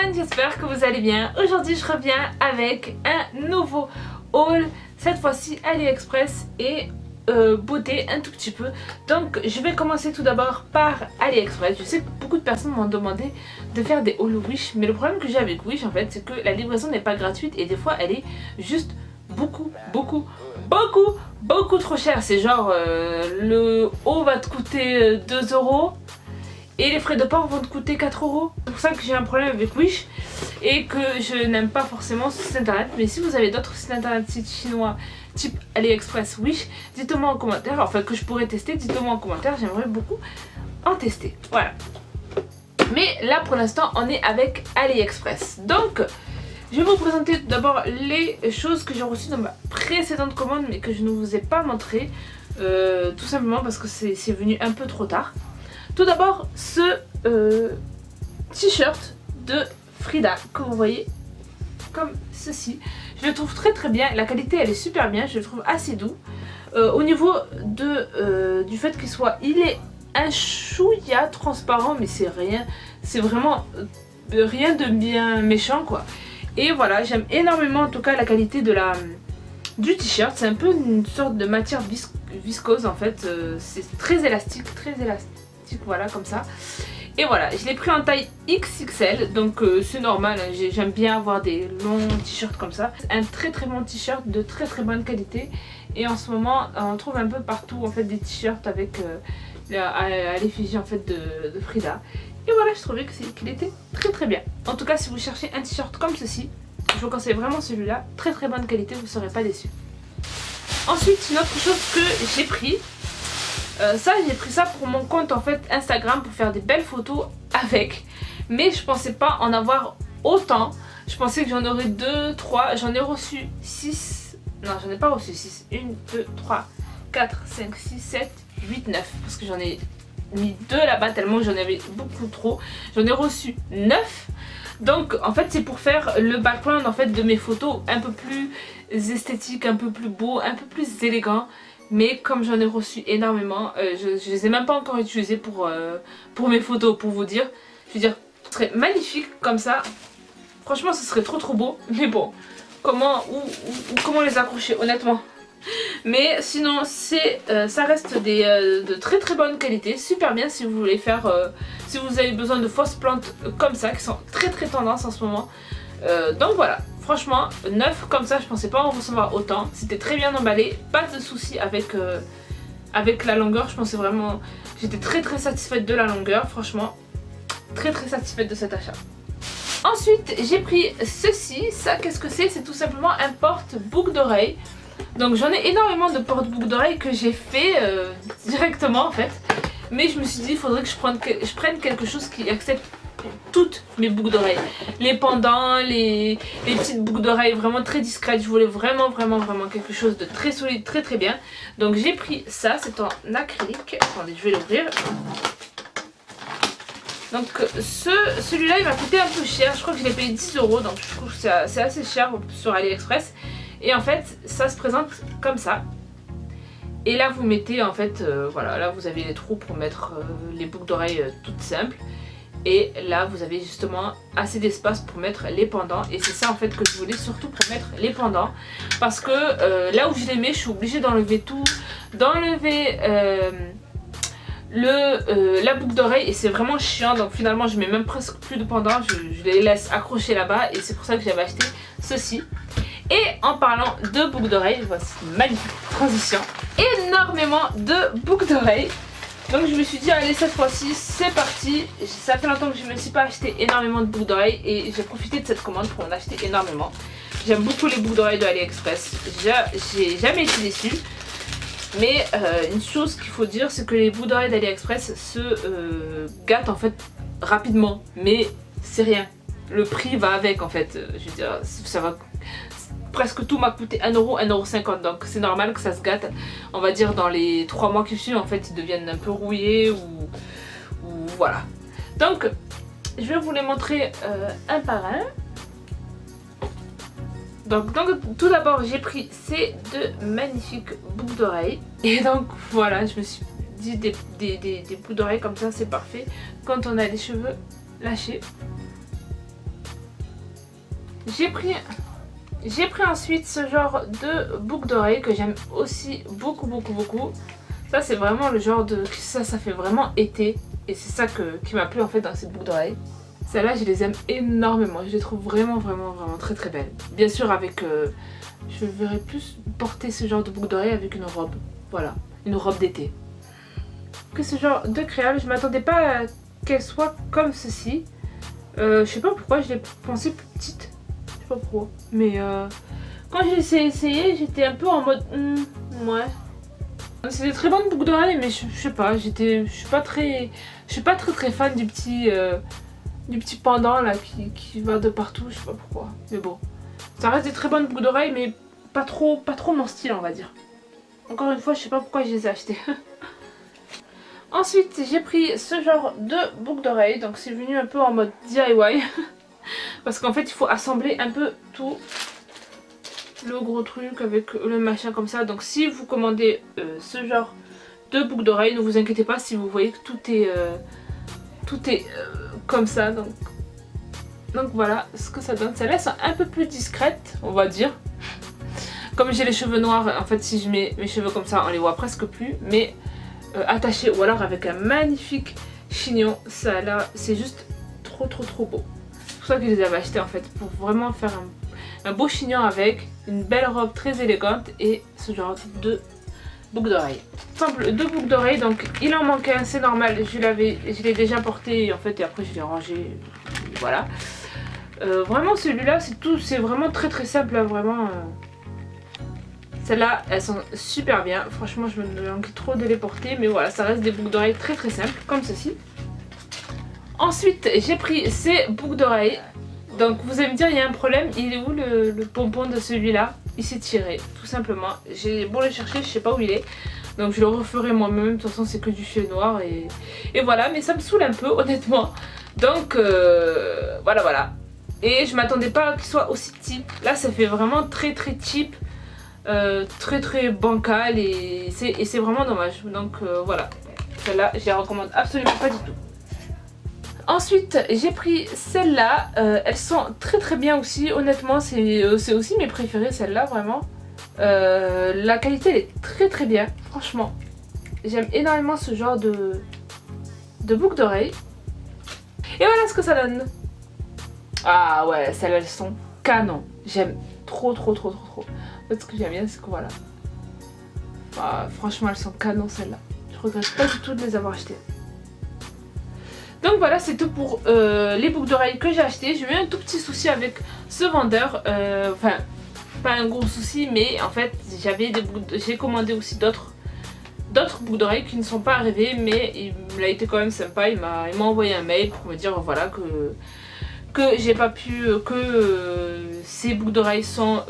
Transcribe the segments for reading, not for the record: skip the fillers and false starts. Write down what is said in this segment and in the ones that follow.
everyone, j'espère que vous allez bien. Aujourd'hui je reviens avec un nouveau haul, cette fois-ci AliExpress et beauté un tout petit peu. Donc je vais commencer tout d'abord par AliExpress. Je sais que beaucoup de personnes m'ont demandé de faire des hauls Wish, mais le problème que j'ai avec Wish en fait c'est que la livraison n'est pas gratuite et des fois elle est juste beaucoup trop chère. C'est genre le haut va te coûter 2 € et les frais de port vont te coûter 4 €. C'est pour ça que j'ai un problème avec Wish et que je n'aime pas forcément ce site internet. Mais si vous avez d'autres sites internet, sites chinois type AliExpress, Wish, dites-moi en commentaire, enfin que je pourrais tester, dites-moi en commentaire, j'aimerais beaucoup en tester. Voilà. Mais là pour l'instant on est avec AliExpress. Donc je vais vous présenter tout d'abord les choses que j'ai reçues dans ma précédente commande mais que je ne vous ai pas montré. Tout simplement parce que c'est venu un peu trop tard. Tout d'abord ce t-shirt de Frida que vous voyez comme ceci. Je le trouve très bien, la qualité elle est super bien, je le trouve assez doux. Au niveau du fait il est un chouïa transparent mais c'est rien, c'est vraiment rien de bien méchant quoi. Et voilà, j'aime énormément en tout cas la qualité du t-shirt, c'est un peu une sorte de matière viscose en fait, c'est très élastique, voilà comme ça. Et voilà, je l'ai pris en taille XXL, donc c'est normal, hein, j'aime bien avoir des longs t-shirts comme ça. Un très bon t-shirt de très bonne qualité. Et en ce moment, on trouve un peu partout en fait des t-shirts avec à l'effigie en fait de Frida. Et voilà, je trouvais qu'il était très bien. En tout cas, si vous cherchez un t-shirt comme ceci, je vous conseille vraiment celui-là. Très bonne qualité, vous ne serez pas déçus. Ensuite, une autre chose que j'ai pris. J'ai pris ça pour mon compte en fait Instagram pour faire des belles photos avec. Mais je pensais pas en avoir autant. Je pensais que j'en aurais 2, 3. J'en ai reçu 6. Non, j'en ai pas reçu 6. 1, 2, 3, 4, 5, 6, 7, 8, 9. Parce que j'en ai mis 2 là-bas tellement j'en avais beaucoup trop. J'en ai reçu 9. Donc en fait c'est pour faire le background en fait de mes photos un peu plus esthétique, un peu plus beau, un peu plus élégant. Mais comme j'en ai reçu énormément, je les ai même pas encore utilisés pour mes photos, pour vous dire. Je veux dire, ce serait magnifique comme ça. Franchement, ce serait trop beau. Mais bon, comment les accrocher, honnêtement. Mais sinon, ça reste de très bonne qualité. Super bien si vous voulez faire, si vous avez besoin de fausses plantes comme ça, qui sont très tendance en ce moment. Donc voilà. Franchement, 9 comme ça, je pensais pas en recevoir autant. C'était très bien emballé, pas de soucis avec la longueur. Je pensais vraiment, j'étais très satisfaite de la longueur. Franchement, très satisfaite de cet achat. Ensuite, j'ai pris ceci. Ça, qu'est-ce que c'est? C'est tout simplement un porte-boucle d'oreille. Donc j'en ai énormément de porte-boucle d'oreille que j'ai fait directement en fait. Mais je me suis dit, il faudrait que je prenne quelque chose qui accepte toutes mes boucles d'oreilles, les pendants, les petites boucles d'oreilles vraiment très discrètes. Je voulais vraiment quelque chose de très solide, très bien. Donc j'ai pris ça, c'est en acrylique. Attendez, je vais l'ouvrir. Donc celui-là il m'a coûté un peu cher, je crois que je l'ai payé 10 €, donc je trouve que c'est assez cher sur AliExpress. Et en fait ça se présente comme ça. Et là vous mettez en fait, voilà, là vous avez les trous pour mettre les boucles d'oreilles toutes simples. Et là vous avez justement assez d'espace pour mettre les pendants. Et c'est ça en fait que je voulais surtout pour mettre les pendants. Parce que là où je les mets, je suis obligée d'enlever tout. D'enlever la boucle d'oreille. Et c'est vraiment chiant. Donc finalement je mets même presque plus de pendants. Je les laisse accrocher là-bas. Et c'est pour ça que j'avais acheté ceci. Et en parlant de boucles d'oreilles, voici une magnifique transition. Énormément de boucles d'oreilles. Donc je me suis dit allez, cette fois-ci c'est parti. Ça fait longtemps que je ne me suis pas acheté énormément de boucles d'oreilles et j'ai profité de cette commande pour en acheter énormément. J'aime beaucoup les boucles d'oreilles de AliExpress. J'ai jamais été déçue. Mais une chose qu'il faut dire, c'est que les boucles d'oreilles d'AliExpress se gâtent en fait rapidement. Mais c'est rien. Le prix va avec en fait. Je veux dire, ça va... Presque tout m'a coûté 1 €, 1,50 €, donc c'est normal que ça se gâte. On va dire dans les 3 mois qui suivent en fait ils deviennent un peu rouillés ou voilà. Donc je vais vous les montrer un par un. Donc tout d'abord j'ai pris ces 2 magnifiques boucles d'oreilles. Et donc voilà, je me suis dit des boucles d'oreilles comme ça c'est parfait quand on a les cheveux lâchés. J'ai pris ensuite ce genre de boucle d'oreille que j'aime aussi beaucoup. Ça c'est vraiment le genre de... ça fait vraiment été. Et c'est ça qui m'a plu en fait dans ces boucles d'oreilles. Celles-là je les aime énormément. Je les trouve vraiment très belles. Bien sûr avec... je verrais plus porter ce genre de boucle d'oreille avec une robe. Voilà, une robe d'été. Que ce genre de créole, je m'attendais pas à qu'elle soit comme ceci. Je sais pas pourquoi, je l'ai pensée plus petite. Je sais pas pourquoi. Mais quand j'ai essayé, j'étais un peu en mode... ouais. C'est des très bonnes boucles d'oreilles, mais je sais pas, je suis pas très fan du petit pendant là qui va de partout, je sais pas pourquoi. Mais bon, ça reste des très bonnes boucles d'oreilles, mais pas trop mon style, on va dire. Encore une fois, je sais pas pourquoi je les ai achetées. Ensuite, j'ai pris ce genre de boucle d'oreille, donc c'est venu un peu en mode DIY. Parce qu'en fait, il faut assembler un peu tout le gros truc avec le machin comme ça. Donc si vous commandez ce genre de boucle d'oreille, ne vous inquiétez pas si vous voyez que tout est comme ça. Donc voilà ce que ça donne. Celles-là sont un peu plus discrètes, on va dire. Comme j'ai les cheveux noirs, en fait si je mets mes cheveux comme ça, on les voit presque plus. Mais attachés ou alors avec un magnifique chignon, ça là c'est juste trop beau. C'est pour ça que je les avais achetés en fait, pour vraiment faire un beau chignon avec une belle robe très élégante et ce genre de boucle d'oreille. Simple de boucle d'oreille, donc il en manquait un, c'est normal, je l'ai déjà porté en fait et après je l'ai rangé, voilà. Vraiment celui-là c'est vraiment très simple, hein, vraiment. Celles-là elles sont super bien, franchement je me manque trop de les porter, mais voilà, ça reste des boucles d'oreilles très simples comme ceci. Ensuite j'ai pris ces boucles d'oreilles. Donc vous allez me dire, il y a un problème, il est où le pompon de celui-là? Il s'est tiré, tout simplement. J'ai beau le chercher, je sais pas où il est. Donc je le referai moi-même, de toute façon c'est que du fil noir et voilà. Mais ça me saoule un peu, honnêtement. Donc voilà. Et je m'attendais pas qu'il soit aussi cheap. Là ça fait vraiment très cheap. Très bancal et c'est vraiment dommage. Donc voilà. Celle-là, je la recommande absolument pas du tout. Ensuite j'ai pris celles-là, elles sont très bien aussi, honnêtement c'est aussi mes préférées celles-là vraiment. La qualité elle est très bien, franchement. J'aime énormément ce genre de boucles d'oreilles. Et voilà ce que ça donne. Ah ouais, celles-là elles sont canon, j'aime trop. En fait ce que j'aime bien c'est que voilà. Ah, franchement elles sont canon celles-là. Je regrette pas du tout de les avoir achetées. Donc voilà, c'est tout pour les boucles d'oreilles que j'ai achetées. J'ai eu un tout petit souci avec ce vendeur. Enfin, pas un gros souci, mais en fait, j'ai commandé aussi d'autres boucles d'oreilles qui ne sont pas arrivées. Mais il a été quand même sympa. Il m'a envoyé un mail pour me dire voilà que j'ai pas pu... que ces boucles d'oreilles sont...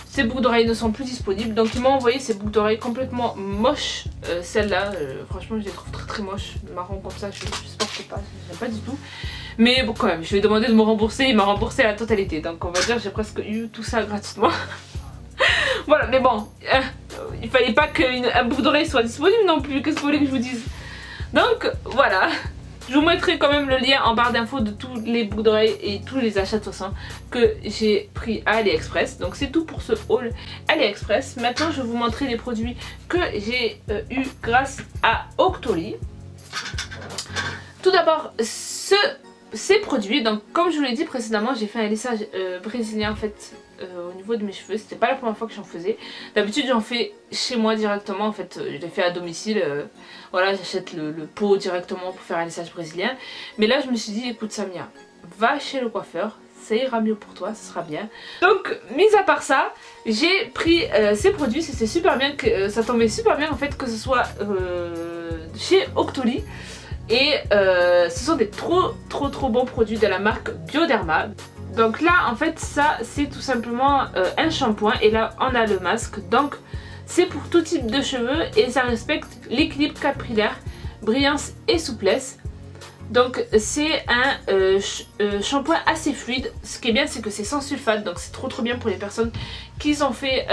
ces boucles d'oreilles ne sont plus disponibles, donc il m'a envoyé ces boucles d'oreilles complètement moches. Celle-là, franchement je les trouve très moches, marron comme ça, je supporte pas, je n'aime pas du tout. Mais bon quand même, je lui ai demandé de me rembourser, il m'a remboursé la totalité, donc on va dire j'ai presque eu tout ça gratuitement. Voilà, mais bon, il fallait pas qu'un boucle d'oreille soit disponible non plus, qu'est-ce que vous voulez que je vous dise? Donc voilà. Je vous mettrai quand même le lien en barre d'infos de tous les boucles d'oreilles et tous les achats de toute façon que j'ai pris à AliExpress. Donc c'est tout pour ce haul AliExpress. Maintenant je vais vous montrer les produits que j'ai eu grâce à Octoly. Tout d'abord ces produits, donc comme je vous l'ai dit précédemment, j'ai fait un lissage brésilien en fait au niveau de mes cheveux. C'était pas la première fois que j'en faisais. D'habitude j'en fais chez moi directement, en fait je l'ai fait à domicile. Voilà, j'achète le pot directement pour faire un lissage brésilien. Mais là je me suis dit, écoute Samia, va chez le coiffeur, ça ira mieux pour toi, ça sera bien. Donc mis à part ça, j'ai pris ces produits, c'était super bien, ça tombait super bien en fait que ce soit chez Octoly. Et ce sont des trop bons produits de la marque Bioderma. Donc là en fait ça c'est tout simplement un shampoing et là on a le masque. Donc c'est pour tout type de cheveux et ça respecte l'équilibre capillaire, brillance et souplesse. Donc c'est un shampoing assez fluide. Ce qui est bien c'est que c'est sans sulfate, donc c'est trop bien pour les personnes qui ont fait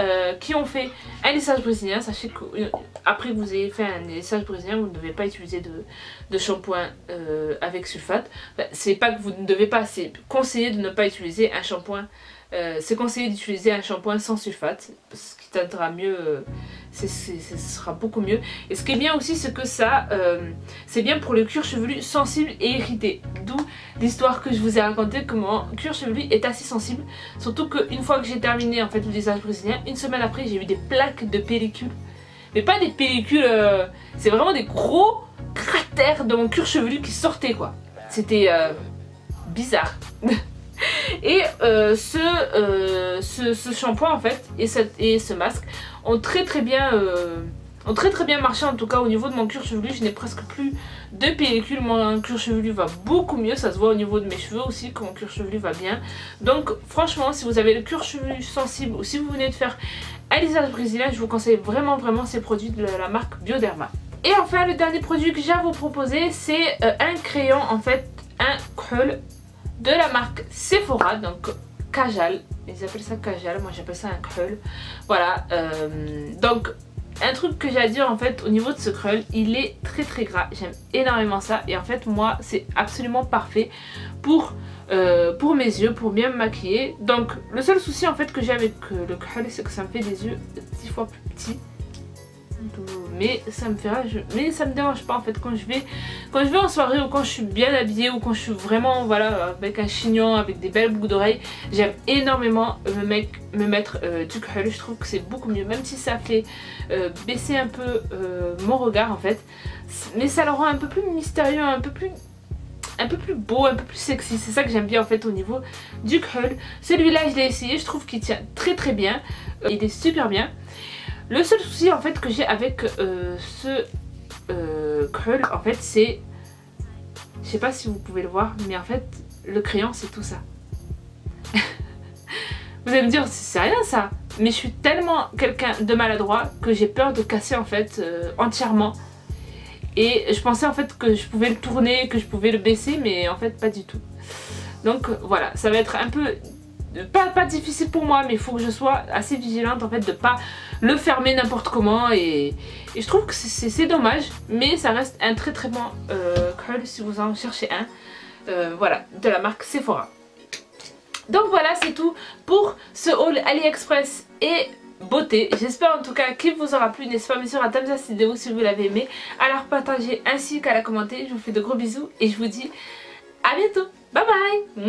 un lissage brésilien. Sachez que après que vous ayez fait un lissage brésilien, vous ne devez pas utiliser de shampoing avec sulfate. Enfin, c'est pas que vous ne devez pas, c'est conseillé de ne pas utiliser un shampoing. C'est conseillé d'utiliser un shampoing sans sulfate, ce qui t'aidera mieux, ce sera beaucoup mieux. Et ce qui est bien aussi, c'est que ça, c'est bien pour le cuir chevelu sensible et irrité. D'où l'histoire que je vous ai racontée, que mon cuir chevelu est assez sensible. Surtout qu'une fois que j'ai terminé en fait le lissage brésilien, une semaine après, j'ai eu des plaques de pellicule. Mais pas des pellicules, c'est vraiment des gros cratères de mon cuir chevelu qui sortaient quoi. C'était bizarre. Et ce shampoing en fait et ce masque ont très bien marché, en tout cas au niveau de mon cuir chevelu. Je n'ai presque plus de pellicule, mon cuir chevelu va beaucoup mieux, ça se voit au niveau de mes cheveux aussi que mon cuir chevelu va bien. Donc franchement, si vous avez le cuir chevelu sensible ou si vous venez de faire un lissage brésilien, je vous conseille vraiment ces produits de la marque Bioderma. Et enfin le dernier produit que j'ai à vous proposer, c'est un crayon en fait, un Krull de la marque Sephora, donc Kajal, ils appellent ça Kajal, moi j'appelle ça un Krull. Voilà, donc un truc que j'ai à dire en fait au niveau de ce Krull, il est très gras, j'aime énormément ça. Et en fait moi c'est absolument parfait pour mes yeux, pour bien me maquiller. Donc le seul souci en fait que j'ai avec le Krull, c'est que ça me fait des yeux 10 fois plus petits. Mais ça me dérange pas en fait quand je vais en soirée, ou quand je suis bien habillée, ou quand je suis vraiment voilà avec un chignon, avec des belles boucles d'oreilles. J'aime énormément me mettre du Krull. Je trouve que c'est beaucoup mieux, même si ça fait baisser un peu mon regard en fait, mais ça le rend un peu plus mystérieux, un peu plus beau, un peu plus sexy. C'est ça que j'aime bien en fait au niveau du Krull. Celui-là je l'ai essayé, je trouve qu'il tient très bien, il est super bien. Le seul souci en fait que j'ai avec ce Krull en fait, c'est, je sais pas si vous pouvez le voir, mais en fait le crayon c'est tout ça. Vous allez me dire c'est rien ça, mais je suis tellement quelqu'un de maladroit que j'ai peur de casser en fait entièrement. Et je pensais en fait que je pouvais le tourner, que je pouvais le baisser, mais en fait pas du tout. Donc voilà, ça va être un peu pas difficile pour moi, mais il faut que je sois assez vigilante en fait de pas le fermer n'importe comment. Et je trouve que c'est dommage, mais ça reste un très bon Krull si vous en cherchez un. Voilà, de la marque Sephora. Donc voilà, c'est tout pour ce haul AliExpress et beauté. J'espère en tout cas qu'il vous aura plu. N'hésitez pas bien sûr à thumbs up cette vidéo si vous l'avez aimé, à la partager ainsi qu'à la commenter. Je vous fais de gros bisous et je vous dis à bientôt. Bye bye.